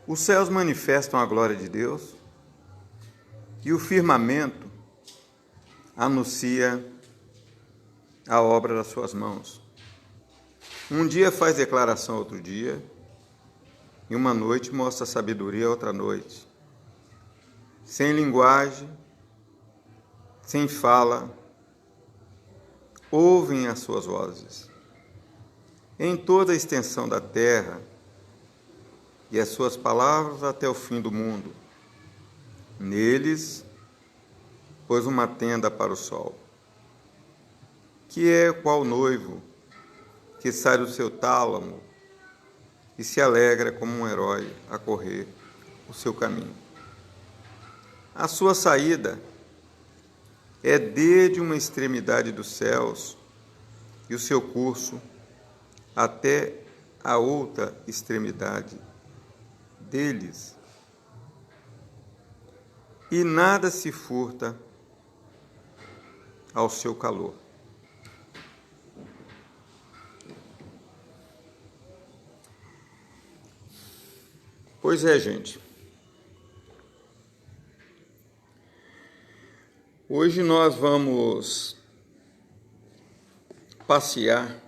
Os céus manifestam a glória de Deus e o firmamento anuncia a obra das suas mãos. Um dia faz declaração a outro dia, e uma noite mostra sabedoria a outra noite. Sem linguagem, sem fala, ouvem as suas vozes. Em toda a extensão da terra, e as suas palavras até o fim do mundo. Neles pôs uma tenda para o sol, que é qual noivo que sai do seu tálamo e se alegra como um herói a correr o seu caminho. A sua saída é desde uma extremidade dos céus e o seu curso até a outra extremidade deles. E nada se furta ao seu calor. Pois é, gente. Hoje nós vamos passear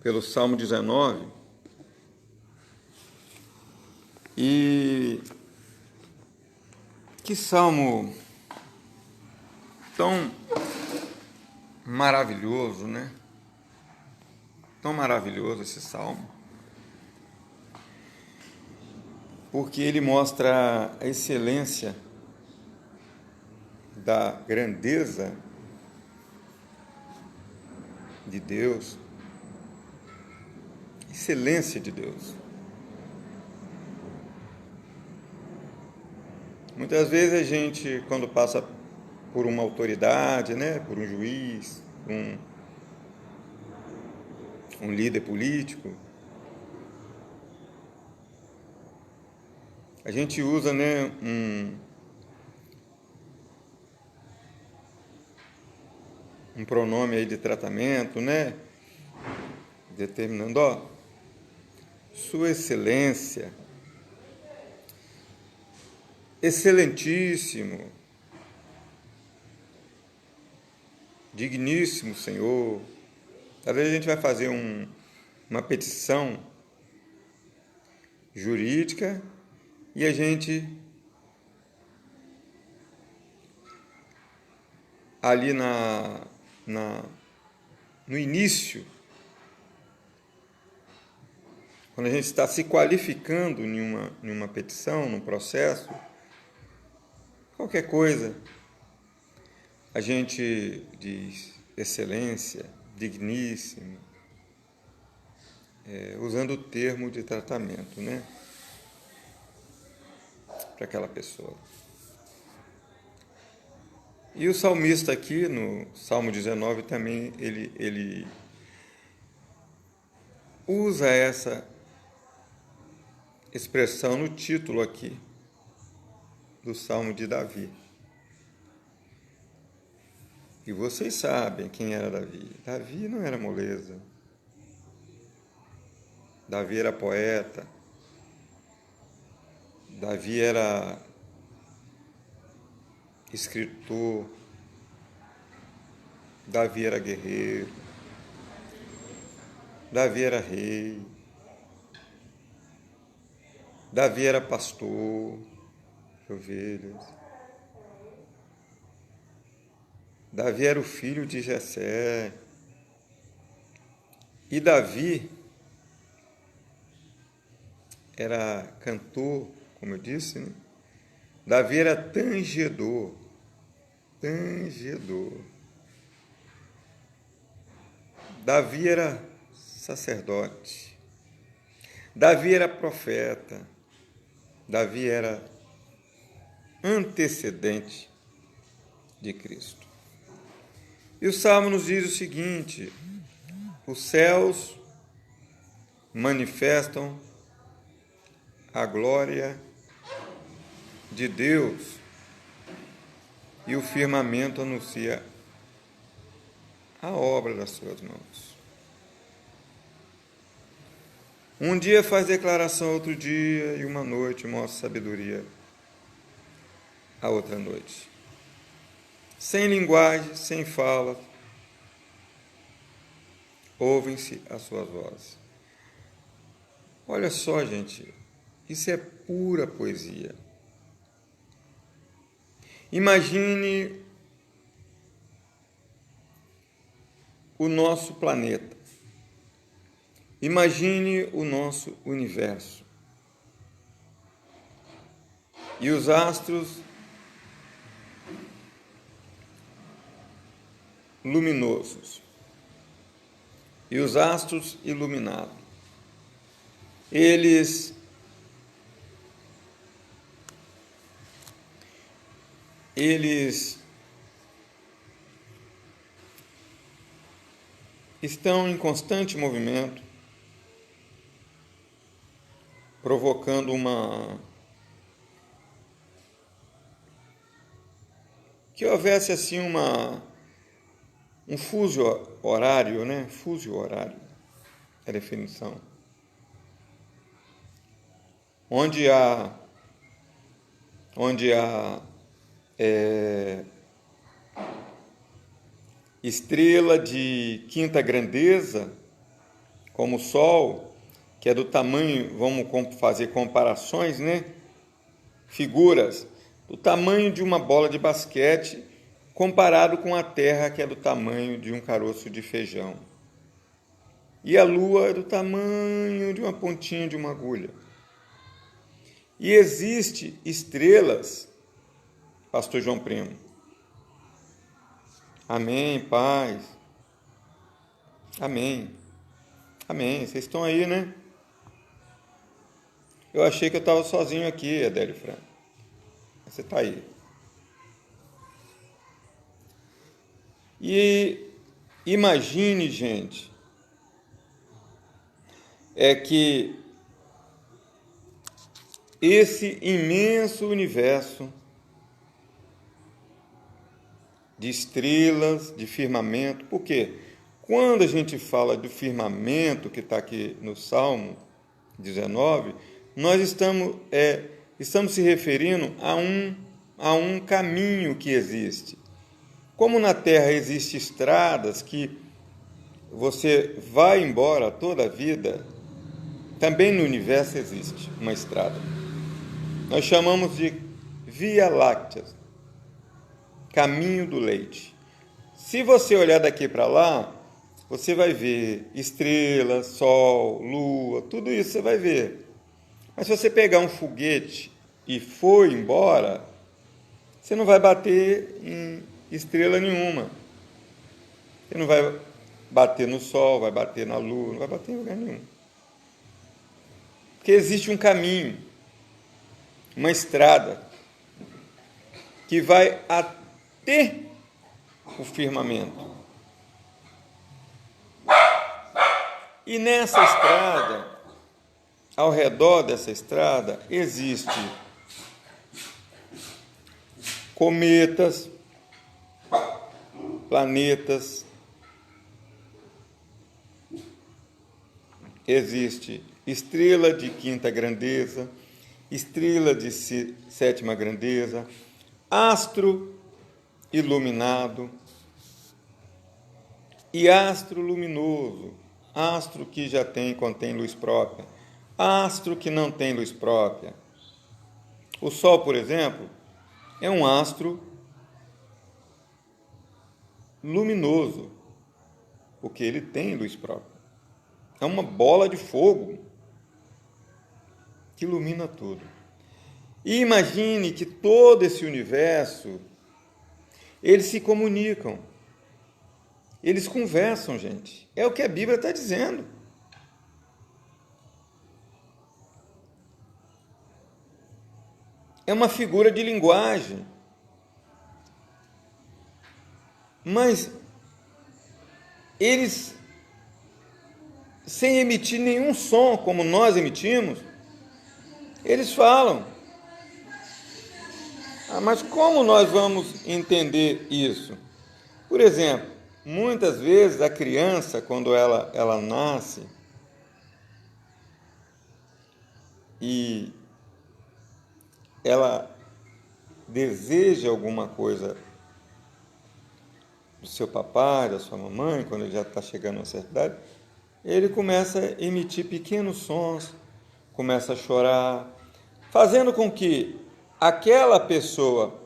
pelo Salmo 19 e que salmo tão maravilhoso, né? Tão maravilhoso esse salmo, porque ele mostra a excelência da grandeza de Deus, excelência de Deus. Muitas vezes a gente, quando passa por uma autoridade, né, por um juiz, um líder político, a gente usa, né, um pronome aí de tratamento, né, determinando, ó, Sua Excelência, Excelentíssimo, Digníssimo Senhor. Às vezes a gente vai fazer uma petição jurídica e a gente, ali no início, quando a gente está se qualificando em uma petição, num processo, qualquer coisa, a gente diz excelência, digníssimo, usando o termo de tratamento, né, para aquela pessoa. E o salmista aqui, no Salmo 19, também, ele usa essa expressão no título aqui do Salmo de Davi. E vocês sabem quem era Davi. Davi não era moleza. Davi era poeta. Davi era escritor. Davi era guerreiro. Davi era rei. Davi era pastor de ovelhas. Davi era o filho de Jessé. E Davi era cantor, como eu disse, né? Davi era tangedor. Davi era sacerdote. Davi era profeta. Davi era antecedente de Cristo. E o Salmo nos diz o seguinte: os céus manifestam a glória de Deus e o firmamento anuncia a obra das suas mãos. Um dia faz declaração outro dia, e uma noite mostra sabedoria a outra noite. Sem linguagem, sem fala, ouvem-se as suas vozes. Olha só, gente, isso é pura poesia. Imagine o nosso planeta. Imagine o nosso universo. E os astros luminosos. E os astros iluminados. Eles estão em constante movimento, provocando que houvesse assim um fuso horário, né? Fuso horário é a definição. Onde há estrela de quinta grandeza, como o Sol, que é do tamanho, vamos fazer comparações, né? Figuras do tamanho de uma bola de basquete, comparado com a Terra, que é do tamanho de um caroço de feijão. E a Lua é do tamanho de uma pontinha de uma agulha. E existe estrelas, Pastor João Primo. Amém, paz. Amém. Amém. Vocês estão aí, né? Eu achei que eu estava sozinho aqui, Adélio Franco. Você está aí. E imagine, gente, que esse imenso universo de estrelas, de firmamento, porque quando a gente fala do firmamento, que está aqui no Salmo 19, nós estamos se referindo a um caminho que existe. Como na Terra existem estradas que você vai embora toda a vida, também no universo existe uma estrada. Nós chamamos de Via Láctea, caminho do leite. Se você olhar daqui para lá, você vai ver estrelas, sol, lua, tudo isso você vai ver. Mas se você pegar um foguete e for embora, você não vai bater em estrela nenhuma. Você não vai bater no sol, vai bater na lua, não vai bater em lugar nenhum. Porque existe um caminho, uma estrada, que vai até o firmamento. E nessa estrada, ao redor dessa estrada, existem cometas, planetas, existe estrela de quinta grandeza, estrela de sétima grandeza, astro iluminado e astro luminoso, astro que já contém luz própria, astro que não tem luz própria. O Sol, por exemplo, é um astro luminoso, porque ele tem luz própria. É uma bola de fogo que ilumina tudo. E imagine que todo esse universo, eles se comunicam, eles conversam, gente. É o que a Bíblia está dizendo. É uma figura de linguagem. Mas eles, sem emitir nenhum som como nós emitimos, eles falam. Mas como nós vamos entender isso? Por exemplo, muitas vezes a criança, quando ela nasce, e ela deseja alguma coisa do seu papai, da sua mamãe, quando ele já está chegando a uma certa idade, ele começa a emitir pequenos sons, começa a chorar, fazendo com que aquela pessoa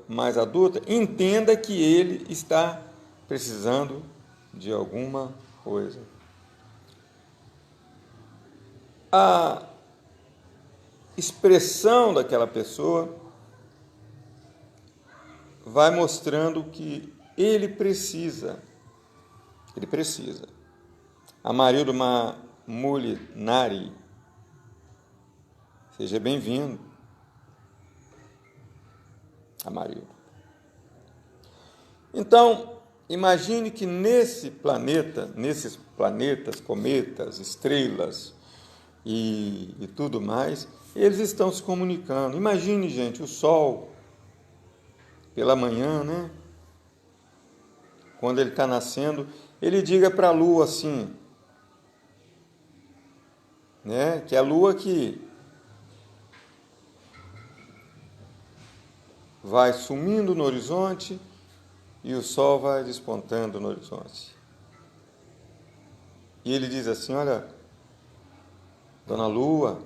mais adulta entenda que ele está precisando de alguma coisa. A expressão daquela pessoa vai mostrando que ele precisa. Amarildo Molinari, seja bem-vindo, Amarildo. Então, imagine que nesses planetas, cometas, estrelas e tudo mais, eles estão se comunicando. Imagine, gente, o Sol, pela manhã, né? Quando ele está nascendo, ele diga para a Lua assim, né? Que é a Lua que vai sumindo no horizonte e o Sol vai despontando no horizonte. E ele diz assim, olha, Dona Lua,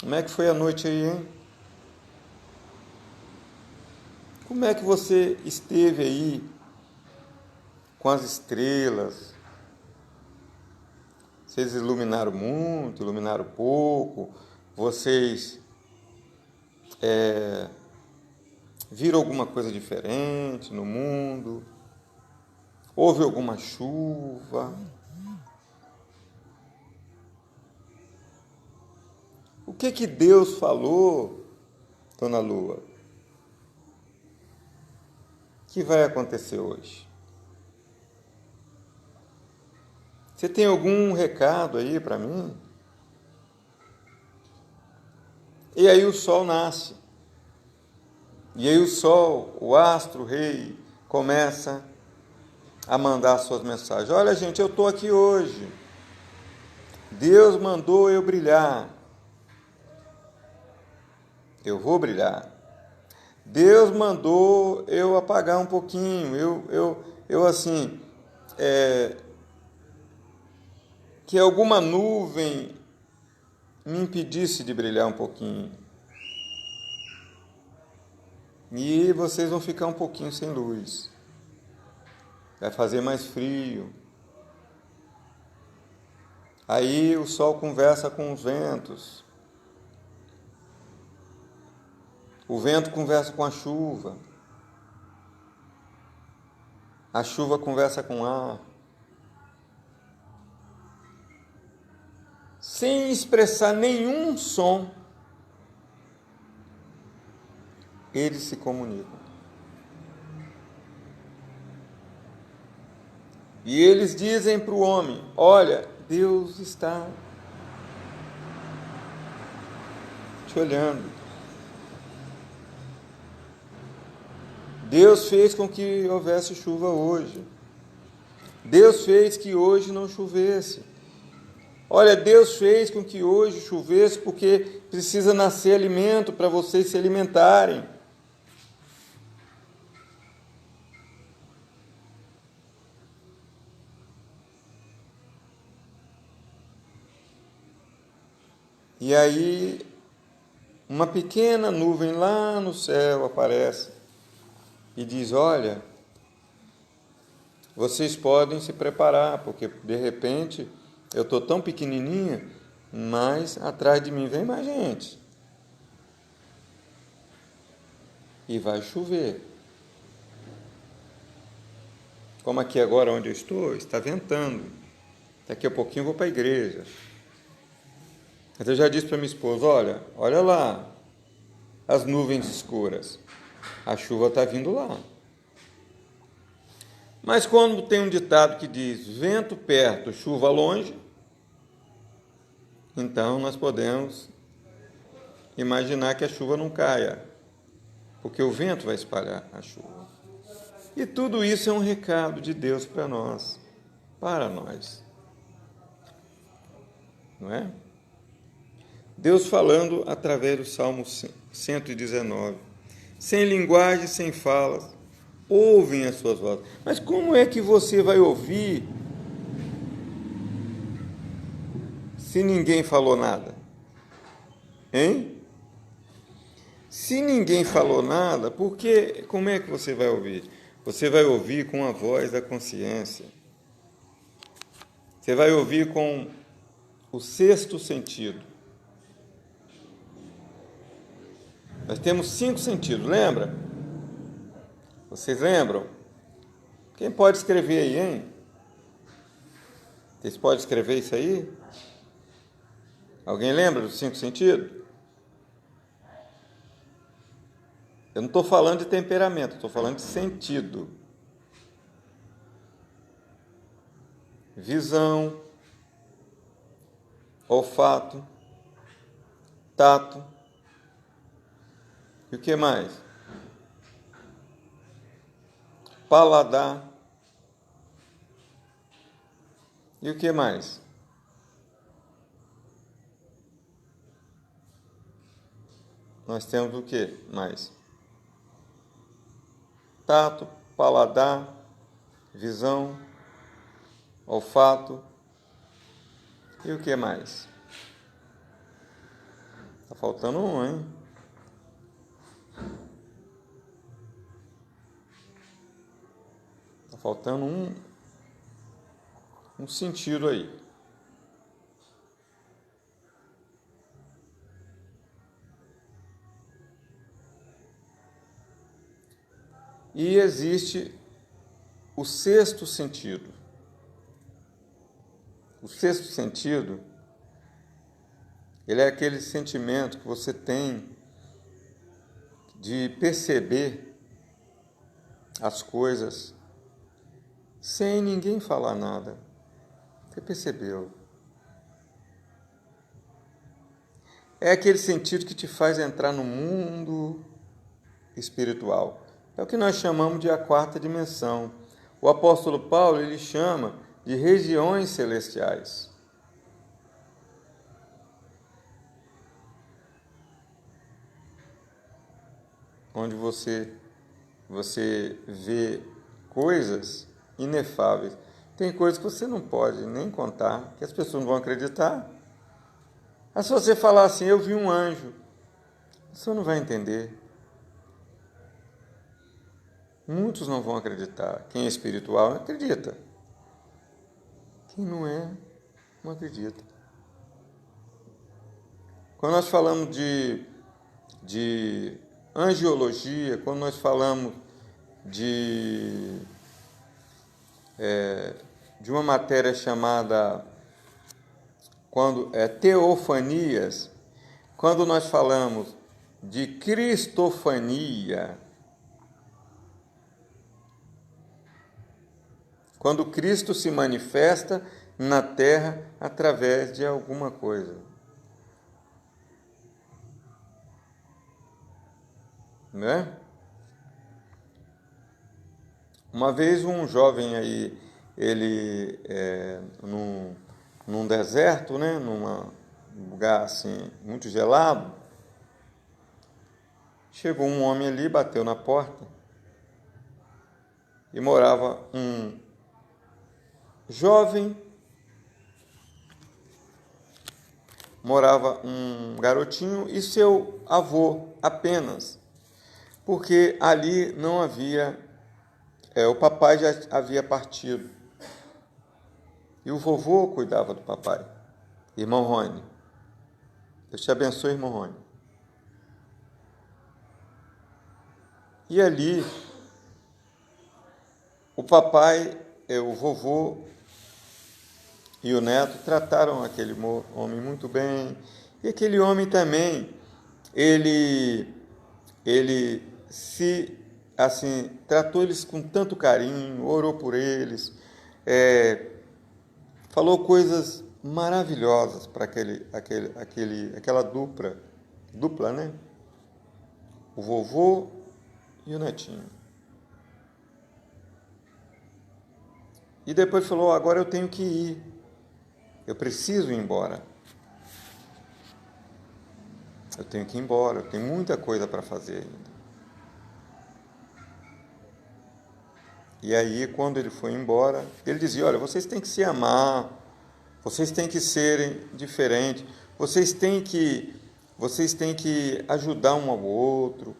como é que foi a noite aí, hein? Como é que você esteve aí com as estrelas? Vocês iluminaram muito, iluminaram pouco? Vocês viram alguma coisa diferente no mundo? Houve alguma chuva? O que Deus falou, Dona Lua, que vai acontecer hoje? Você tem algum recado aí para mim? E aí o Sol nasce. E aí o Sol, o astro-rei, começa a mandar suas mensagens. Olha, gente, eu estou aqui hoje. Deus mandou eu brilhar. Eu vou brilhar. Deus mandou eu apagar um pouquinho. Eu assim, que alguma nuvem me impedisse de brilhar um pouquinho. E vocês vão ficar um pouquinho sem luz. Vai fazer mais frio. Aí o Sol conversa com os ventos. O vento conversa com a chuva. A chuva conversa com o ar. Sem expressar nenhum som, eles se comunicam. E eles dizem para o homem, olha, Deus está te olhando. Deus fez com que houvesse chuva hoje. Deus fez que hoje não chovesse. Olha, Deus fez com que hoje chovesse porque precisa nascer alimento para vocês se alimentarem. E aí, uma pequena nuvem lá no céu aparece e diz, olha, vocês podem se preparar, porque de repente eu estou tão pequenininha, mas atrás de mim vem mais gente. E vai chover. Como aqui agora onde eu estou, está ventando. Daqui a pouquinho eu vou para a igreja. Mas eu já disse para minha esposa, olha lá, as nuvens escuras. A chuva está vindo lá. Mas quando tem um ditado que diz, vento perto, chuva longe, então nós podemos imaginar que a chuva não caia, porque o vento vai espalhar a chuva. E tudo isso é um recado de Deus para nós, para nós. não é? Deus falando através do Salmo 119. Sem linguagem, sem falas, ouvem as suas vozes. Mas como é que você vai ouvir se ninguém falou nada? Hein? Se ninguém falou nada, como é que você vai ouvir? Você vai ouvir com a voz da consciência. Você vai ouvir com o sexto sentido. Nós temos 5 sentidos, lembra? Vocês lembram? Quem pode escrever aí, hein? Vocês podem escrever isso aí? Alguém lembra dos 5 sentidos? Eu não estou falando de temperamento, estou falando de sentido. Visão, olfato, tato. E o que mais? Paladar. E o que mais? Nós temos o que mais? Tato, paladar, visão, olfato. E o que mais? Tá faltando um, hein? Tá faltando um sentido aí. E existe o sexto sentido. O sexto sentido, ele é aquele sentimento que você tem de perceber as coisas sem ninguém falar nada. Você percebeu? É aquele sentido que te faz entrar no mundo espiritual. É o que nós chamamos de a quarta dimensão. O apóstolo Paulo, ele chama de regiões celestiais. Onde você vê coisas inefáveis. Tem coisas que você não pode nem contar, que as pessoas não vão acreditar. Mas se você falar assim, eu vi um anjo, você não vai entender. Muitos não vão acreditar. Quem é espiritual acredita. Quem não é, não acredita. Quando nós falamos de angiologia, quando nós falamos de uma matéria chamada teofanias, quando nós falamos de cristofania, quando Cristo se manifesta na terra através de alguma coisa. Né? Uma vez um jovem aí, ele num deserto, né, num lugar assim muito gelado, chegou um homem ali, bateu na porta e morava um jovem, morava um garotinho e seu avô apenas, porque ali não havia, o papai já havia partido e o vovô cuidava do papai, irmão Rony. Deus te abençoe, irmão Rony. E ali, o papai, o vovô e o neto trataram aquele homem muito bem. E aquele homem também, ele se, assim, tratou eles com tanto carinho, orou por eles, falou coisas maravilhosas para aquela dupla, né? O vovô e o netinho. E depois falou, agora eu tenho que ir. Eu preciso ir embora. Eu tenho que ir embora, eu tenho muita coisa para fazer ainda. E aí, quando ele foi embora, ele dizia: olha, vocês têm que se amar, vocês têm que serem diferentes, vocês têm que ajudar um ao outro,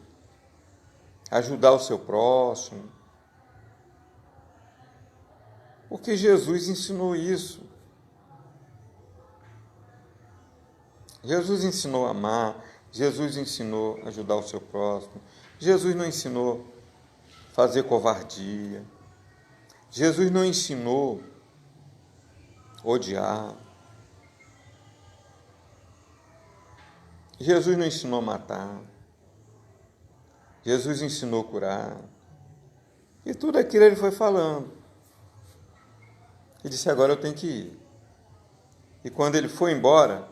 ajudar o seu próximo. Porque Jesus ensinou isso. Jesus ensinou a amar, Jesus ensinou a ajudar o seu próximo. Jesus não ensinou a fazer covardia. Jesus não ensinou a odiar. Jesus não ensinou a matar. Jesus ensinou a curar. E tudo aquilo ele foi falando. Ele disse: agora eu tenho que ir. E quando ele foi embora,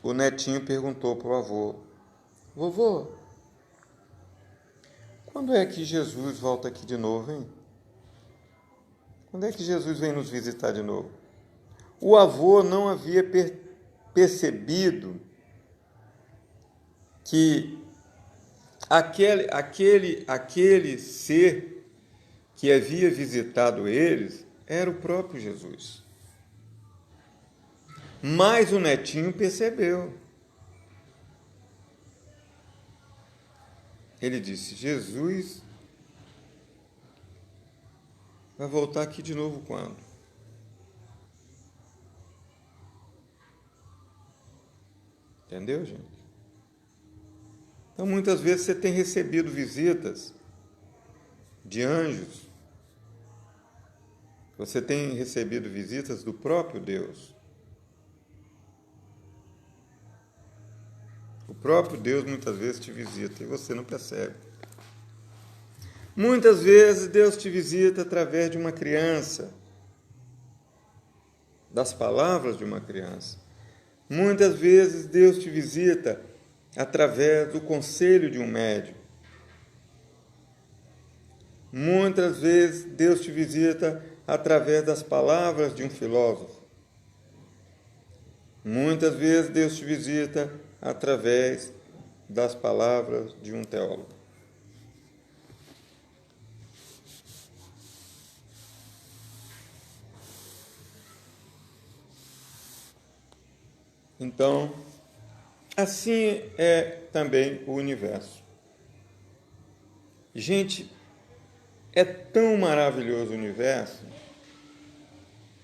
o netinho perguntou para o avô: vovô, quando é que Jesus volta aqui de novo, hein? Quando é que Jesus vem nos visitar de novo? O avô não havia percebido que aquele ser que havia visitado eles era o próprio Jesus. Mas o netinho percebeu. Ele disse: Jesus vai voltar aqui de novo quando? Entendeu, gente? Então, muitas vezes você tem recebido visitas de anjos, você tem recebido visitas do próprio Deus. O próprio Deus muitas vezes te visita e você não percebe. Muitas vezes Deus te visita através de uma criança, das palavras de uma criança. Muitas vezes Deus te visita através do conselho de um médico. Muitas vezes Deus te visita através das palavras de um filósofo. Muitas vezes Deus te visita através das palavras de um teólogo. Então, assim é também o universo. Gente, é tão maravilhoso o universo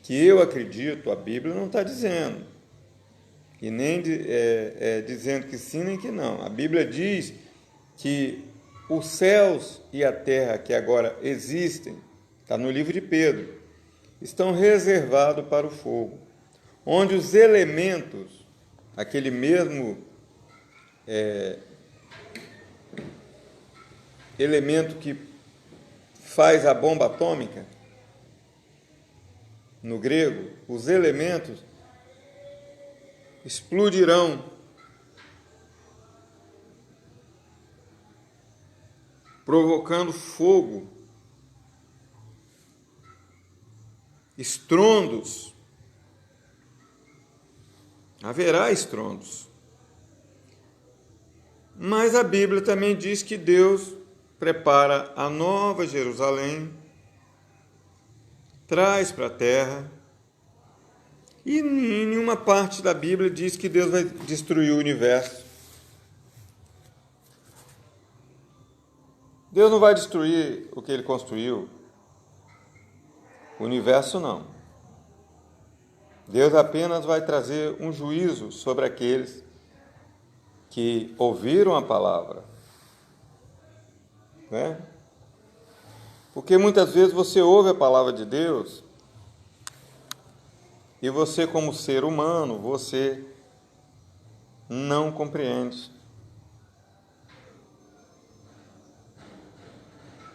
que eu acredito, a Bíblia não está dizendo, e nem dizendo que sim nem que não. A Bíblia diz que os céus e a terra que agora existem, está no livro de Pedro, estão reservados para o fogo, onde os elementos, aquele mesmo elemento que faz a bomba atômica, no grego, os elementos explodirão provocando fogo, estrondos. Haverá estrondos. Mas a Bíblia também diz que Deus prepara a nova Jerusalém, traz para a terra, e em nenhuma parte da Bíblia diz que Deus vai destruir o universo. Deus não vai destruir o que Ele construiu. O universo não. Deus apenas vai trazer um juízo sobre aqueles que ouviram a palavra. Né? Porque muitas vezes você ouve a palavra de Deus e você, como ser humano, você não compreende.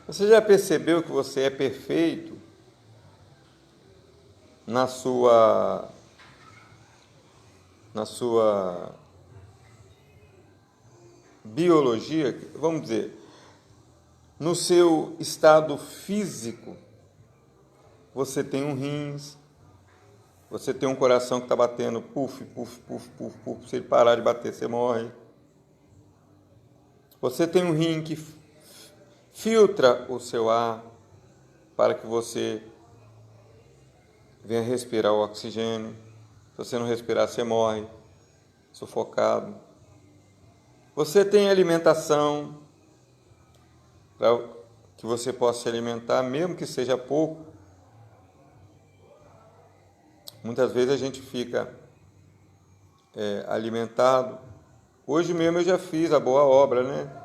Você já percebeu que você é perfeito na sua biologia, vamos dizer, no seu estado físico, você tem um rins, você tem um coração que está batendo, puf, puf, puf, puf, puf, se ele parar de bater, você morre. Você tem um rim que filtra o seu ar para que você venha respirar o oxigênio. Se você não respirar, você morre, sufocado. Você tem alimentação para que você possa se alimentar, mesmo que seja pouco. Muitas vezes a gente fica alimentado. Hoje mesmo eu já fiz a boa obra, né?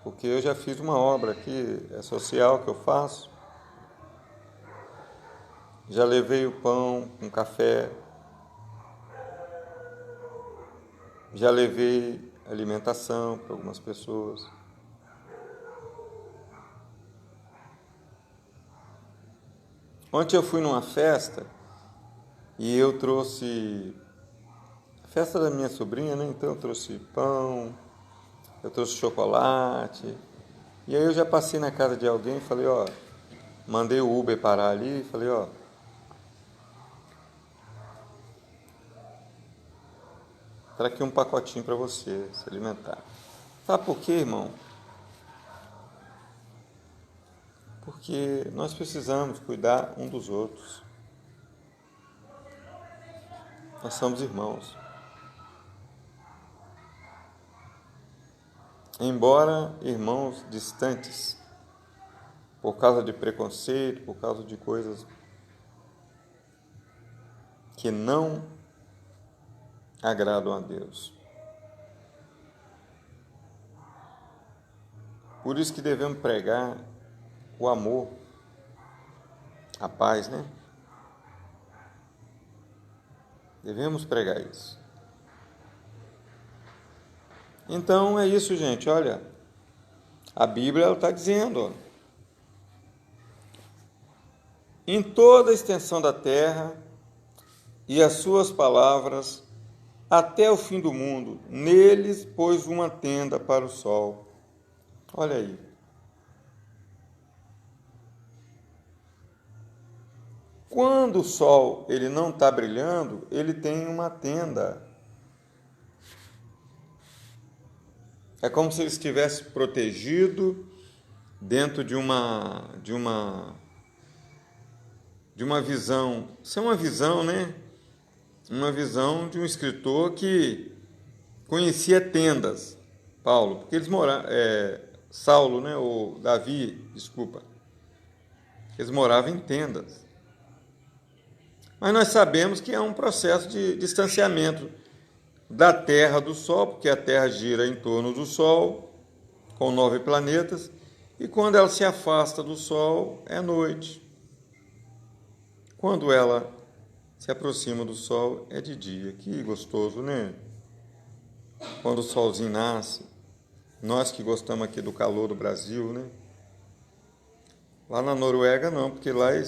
Porque eu já fiz uma obra aqui, social, que eu faço. Já levei o pão com café. Já levei alimentação para algumas pessoas. Ontem eu fui numa festa e eu trouxe a festa da minha sobrinha, né? Então eu trouxe pão, eu trouxe chocolate. E aí eu já passei na casa de alguém e falei, ó, mandei o Uber parar ali e falei, ó, traga aqui um pacotinho para você se alimentar. Sabe por quê, irmão? Porque nós precisamos cuidar um dos outros. Nós somos irmãos. Embora irmãos distantes, por causa de preconceito, por causa de coisas que não agradam a Deus. Por isso que devemos pregar o amor, a paz, né? Devemos pregar isso. Então é isso, gente. Olha, a Bíblia está dizendo, ó, em toda a extensão da terra e as suas palavras até o fim do mundo, neles pôs uma tenda para o sol. Olha aí. Quando o sol ele não está brilhando, ele tem uma tenda. É como se ele estivesse protegido dentro de uma visão. Isso é uma visão, né? Uma visão de um escritor que conhecia tendas, Paulo, porque eles moravam, Saulo, né? Ou Davi, desculpa. Eles moravam em tendas. Mas nós sabemos que é um processo de distanciamento da Terra do Sol, porque a Terra gira em torno do Sol, com 9 planetas, e quando ela se afasta do Sol, é noite. Quando ela se aproxima do Sol, é de dia. Que gostoso, né? Quando o solzinho nasce, nós que gostamos aqui do calor do Brasil, né? Lá na Noruega não, porque lá é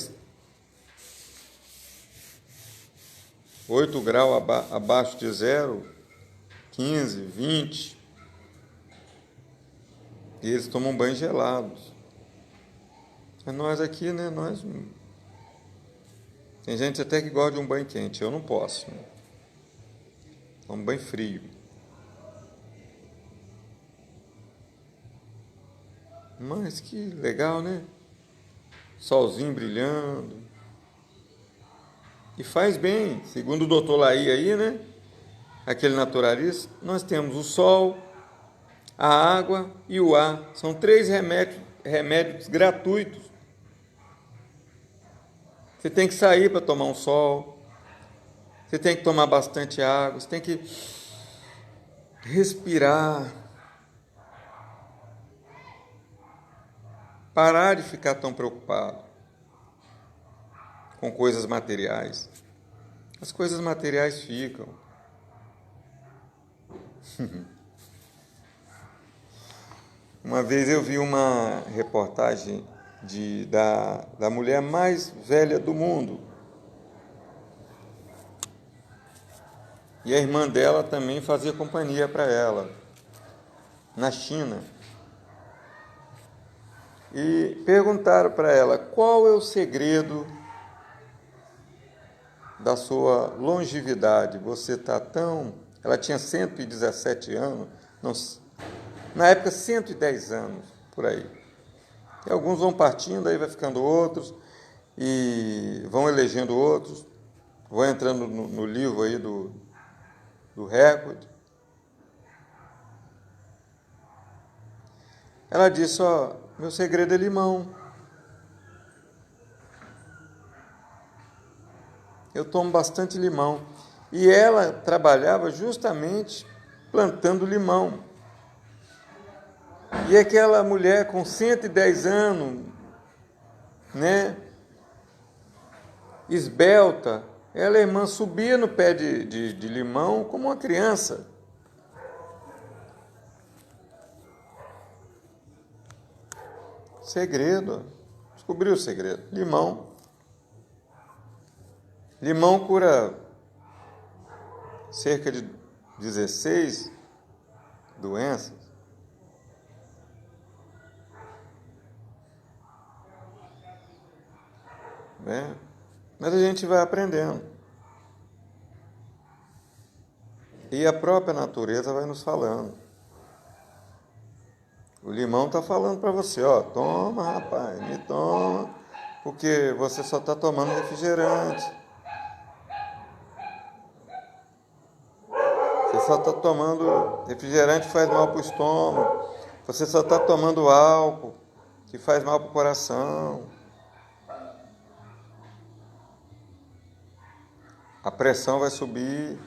8 graus abaixo de zero, 15, 20. E eles tomam banho gelados. É nós aqui, né? Nós... Tem gente até que gosta de um banho quente. Eu não posso, né? Um banho frio. Mas que legal, né? Solzinho brilhando. E faz bem, segundo o doutor Laí aí, né? Aquele naturalista, nós temos o sol, a água e o ar. São 3 remédios gratuitos. Você tem que sair para tomar um sol, você tem que tomar bastante água, você tem que respirar, parar de ficar tão preocupado com coisas materiais. As coisas materiais ficam. Uma vez eu vi uma reportagem da mulher mais velha do mundo. E a irmã dela também fazia companhia para ela, na China. e perguntaram para ela: qual é o segredo da sua longevidade? Você está tão... Ela tinha 117 anos, não, na época 110 anos, por aí. E alguns vão partindo, aí vai ficando outros, e vão elegendo outros, vão entrando no livro aí do recorde. Ela disse: ó, meu segredo é limão. Eu tomo bastante limão. E ela trabalhava justamente plantando limão. E aquela mulher com 110 anos, né, esbelta, ela, irmã, subia no pé de limão como uma criança. Segredo, descobriu o segredo: limão. Limão cura cerca de 16 doenças. Né? Mas a gente vai aprendendo. E a própria natureza vai nos falando. O limão está falando para você: ó, toma, rapaz, me toma, porque você só está tomando refrigerante. Você só está tomando refrigerante que faz mal para o estômago. Você só está tomando álcool que faz mal para o coração. A pressão vai subir.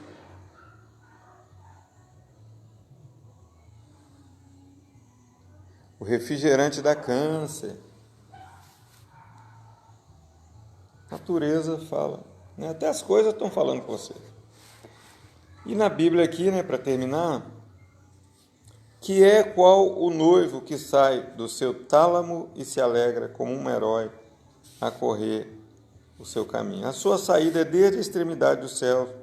O refrigerante dá câncer. A natureza fala, né? Até as coisas estão falando com você. E na Bíblia aqui, né, para terminar, que é qual o noivo que sai do seu tálamo e se alegra como um herói a correr o seu caminho. A sua saída é desde a extremidade do céu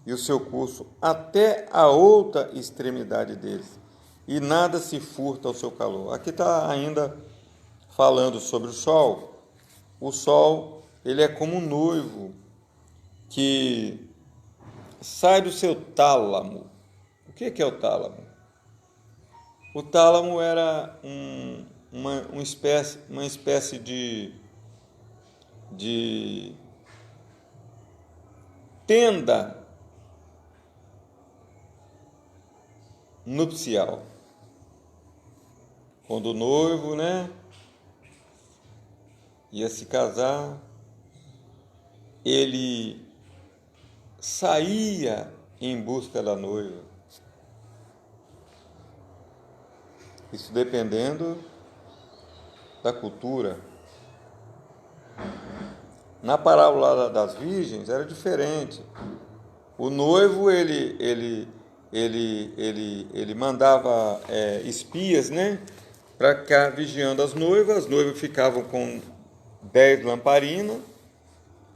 e o seu curso até a outra extremidade deles, e nada se furta ao seu calor. Aqui está ainda falando sobre o sol. O sol, ele é como um noivo que sai do seu tálamo. O que é o tálamo? O tálamo era uma espécie de tenda nupcial. Quando o noivo, né, ia se casar, ele saía em busca da noiva. Isso dependendo da cultura. Na parábola das virgens era diferente. O noivo ele mandava espias, né, para ficar vigiando as noivas. As noivas ficavam com 10 lamparinas,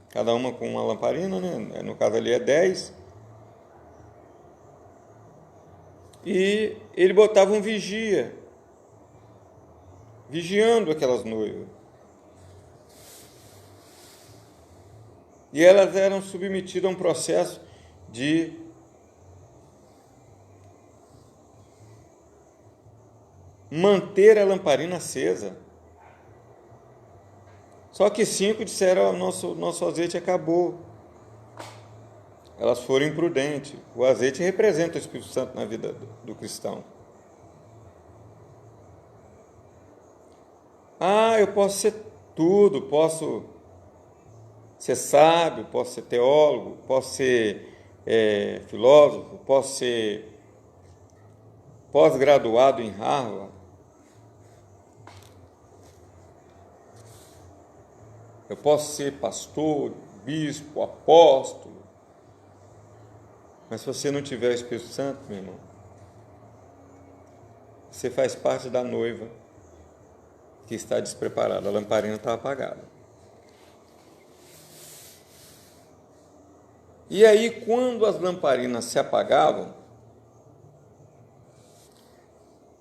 cada uma com uma lamparina, né? No caso ali é 10. E ele botava um vigia, vigiando aquelas noivas. E elas eram submetidas a um processo de manter a lamparina acesa. Só que 5 disseram: nosso azeite acabou. Elas foram imprudentes. O azeite representa o Espírito Santo na vida do cristão. Eu posso ser tudo, posso ser sábio, posso ser teólogo, posso ser filósofo, posso ser pós-graduado em Harvard. Eu posso ser pastor, bispo, apóstolo. Mas se você não tiver o Espírito Santo, meu irmão, você faz parte da noiva que está despreparada. A lamparina está apagada. E aí, quando as lamparinas se apagavam,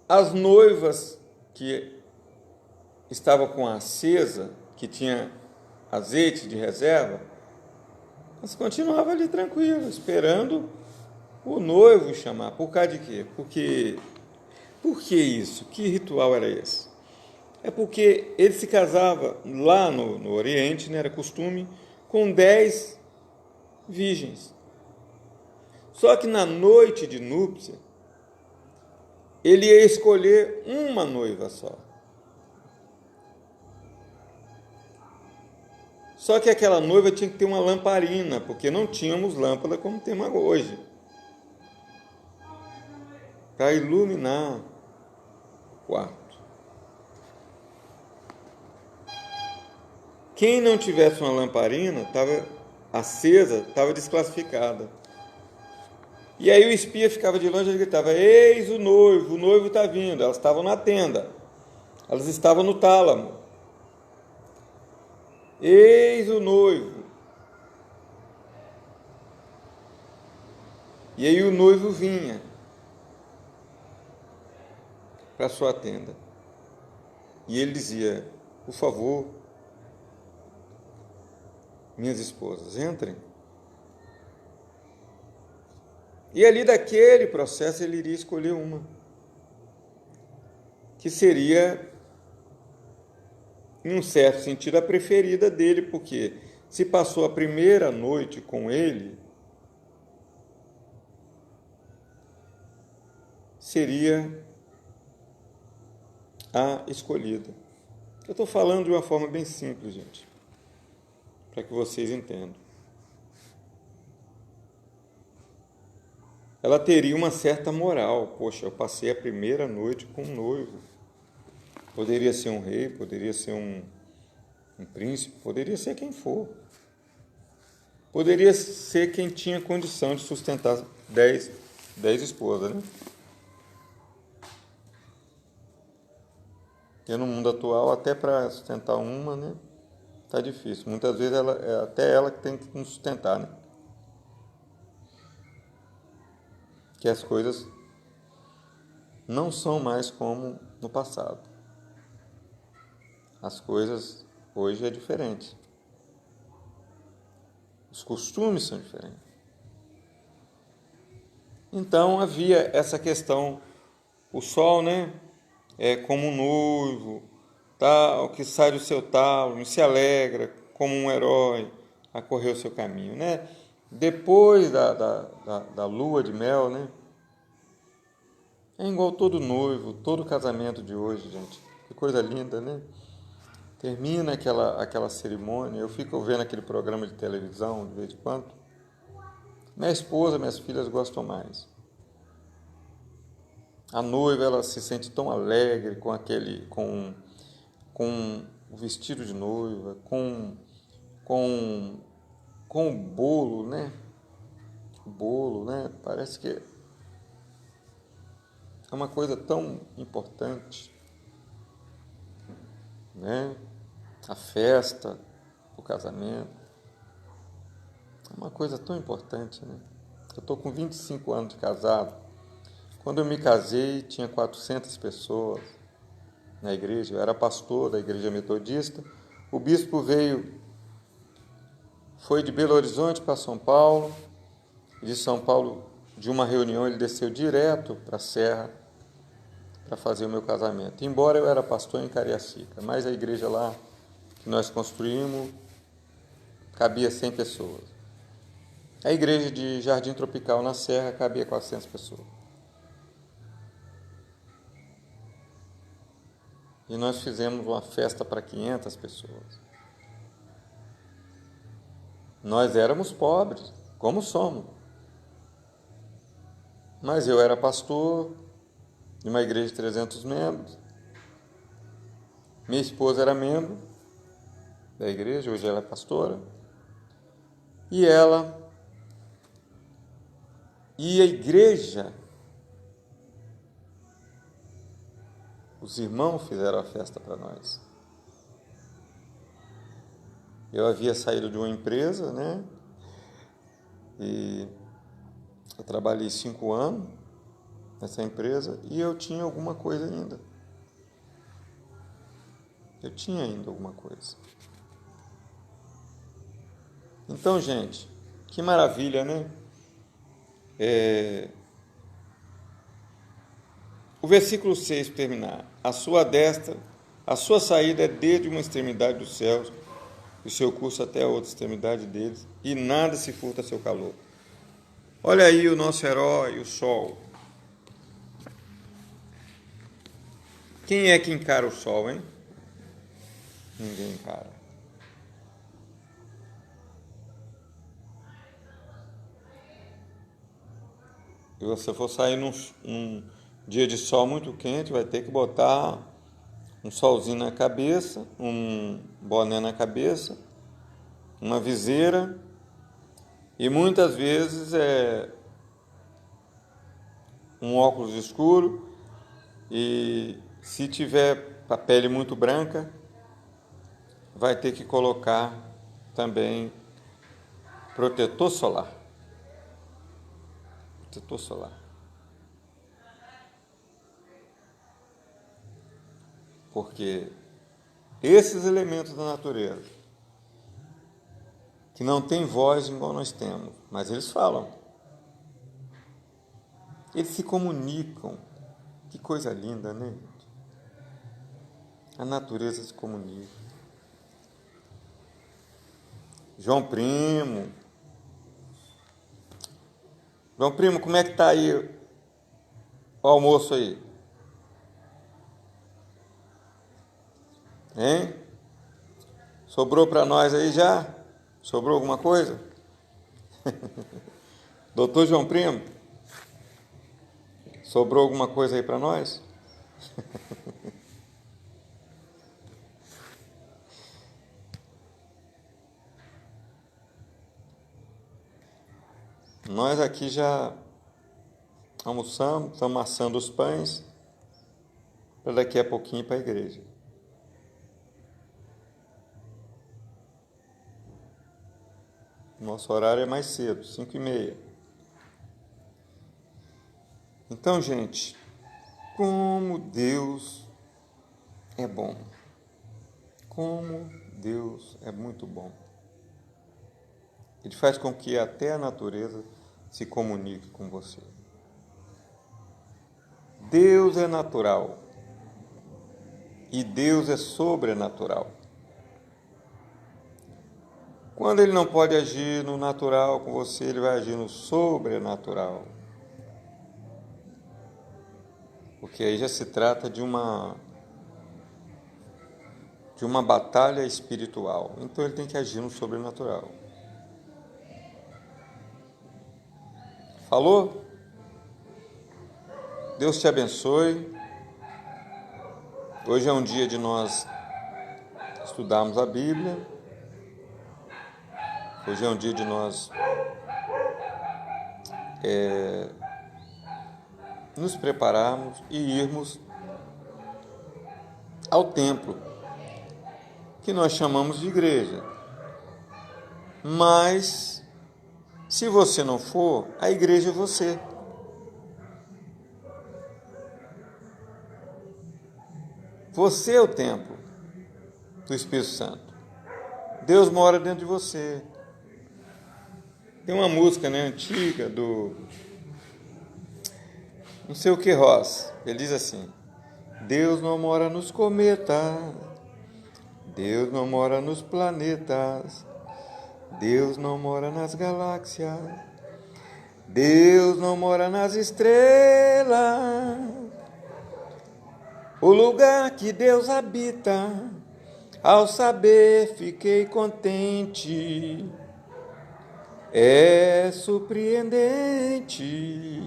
as noivas que estava com a acesa, que tinha azeite de reserva, mas continuava ali tranquilo, esperando o noivo chamar. Por causa de quê? Por que isso? Que ritual era esse? É porque ele se casava lá no Oriente, né, era costume, com 10 virgens. Só que na noite de núpcia, ele ia escolher uma noiva só. Só que aquela noiva tinha que ter uma lamparina, porque não tínhamos lâmpada como temos hoje, para iluminar o quarto. Quem não tivesse uma lamparina, estava acesa, estava desclassificada. E aí o espia ficava de longe e gritava: eis o noivo está vindo. Elas estavam na tenda, elas estavam no tálamo. Eis o noivo. E aí o noivo vinha para sua tenda. E ele dizia: por favor, minhas esposas, entrem. E ali daquele processo ele iria escolher uma, que seria, em um certo sentido, a preferida dele, porque se passou a primeira noite com ele, seria a escolhida. Eu estou falando de uma forma bem simples, gente, para que vocês entendam. Ela teria uma certa moral. Poxa, eu passei a primeira noite com um noivo. Poderia ser um rei, poderia ser um príncipe, poderia ser quem for. Poderia ser quem tinha condição de sustentar 10 esposas, né? Porque no mundo atual, até para sustentar uma, né, tá difícil. Muitas vezes é até ela que tem que nos sustentar, né? Que as coisas não são mais como no passado. As coisas hoje é diferente. Os costumes são diferentes. Então havia essa questão, o sol, né, é como um noivo, tal, que sai do seu talo e se alegra como um herói a correr o seu caminho, né? Depois da lua de mel, né? É igual todo noivo, todo casamento de hoje, gente. Que coisa linda, né? Termina aquela cerimônia, eu fico vendo aquele programa de televisão de vez em quando. Minha esposa, minhas filhas gostam mais. A noiva, ela se sente tão alegre com o vestido de noiva, com o bolo, né? O bolo, né? Parece que é uma coisa tão importante, né? A festa, o casamento, é uma coisa tão importante, né? Eu estou com 25 anos de casado. Quando eu me casei, tinha 400 pessoas na igreja. Eu era pastor da igreja metodista. O bispo foi de Belo Horizonte para São Paulo. De São Paulo, de uma reunião, ele desceu direto para a Serra para fazer o meu casamento. Embora eu era pastor em Cariacica, mas a igreja lá que nós construímos cabia 100 pessoas. A igreja de Jardim Tropical na Serra cabia 400 pessoas. E nós fizemos uma festa para 500 pessoas. Nós éramos pobres, como somos. Mas eu era pastor de uma igreja de 300 membros. Minha esposa era membro da igreja, hoje ela é pastora. E a igreja, os irmãos fizeram a festa para nós. Eu havia saído de uma empresa, né? E eu trabalhei 5 anos nessa empresa e eu tinha alguma coisa ainda. Eu tinha ainda alguma coisa. Então, gente, que maravilha, né? O versículo 6 para terminar. A sua destra, a sua saída é desde uma extremidade dos céus, o seu curso até a outra extremidade deles, e nada se furta a seu calor. Olha aí o nosso herói, o sol. Quem é que encara o sol, hein? Ninguém encara. Se você for sair num dia de sol muito quente, vai ter que botar um solzinho na cabeça, um boné na cabeça, uma viseira e muitas vezes um óculos escuro, e se tiver a pele muito branca, vai ter que colocar também protetor solar. Protetor solar. Porque esses elementos da natureza, que não têm voz igual nós temos, mas eles falam. Eles se comunicam. Que coisa linda, né? A natureza se comunica. João Primo, como é que tá aí o almoço aí? Hein? Sobrou para nós aí já? Sobrou alguma coisa? Doutor João Primo, sobrou alguma coisa aí para nós? Nós aqui já almoçamos, estamos assando os pães para daqui a pouquinho ir para a igreja. Nosso horário é mais cedo, 5h30. Então, gente, como Deus é bom. Como Deus é muito bom. Ele faz com que até a natureza se comunique com você. Deus é natural e Deus é sobrenatural. Quando ele não pode agir no natural com você, ele vai agir no sobrenatural. Porque aí já se trata de uma batalha espiritual. Então ele tem que agir no sobrenatural. Falou? Deus te abençoe. Hoje é um dia de nós estudarmos a Bíblia. Hoje é um dia de nós nos prepararmos e irmos ao templo, que nós chamamos de igreja. Mas, se você não for, a igreja é você. Você é o templo do Espírito Santo. Deus mora dentro de você. Tem uma música, antiga do não sei o que Ross. Ele diz assim: Deus não mora nos cometas, Deus não mora nos planetas, Deus não mora nas galáxias, Deus não mora nas estrelas. O lugar que Deus habita, ao saber fiquei contente, é surpreendente.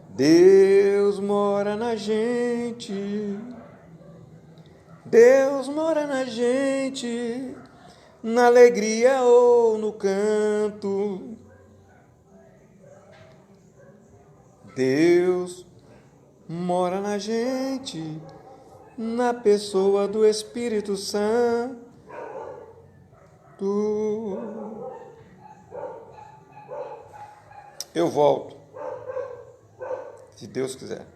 Deus mora na gente, Deus mora na gente, na alegria ou no canto. Deus mora na gente, na pessoa do Espírito Santo. Eu volto, se Deus quiser.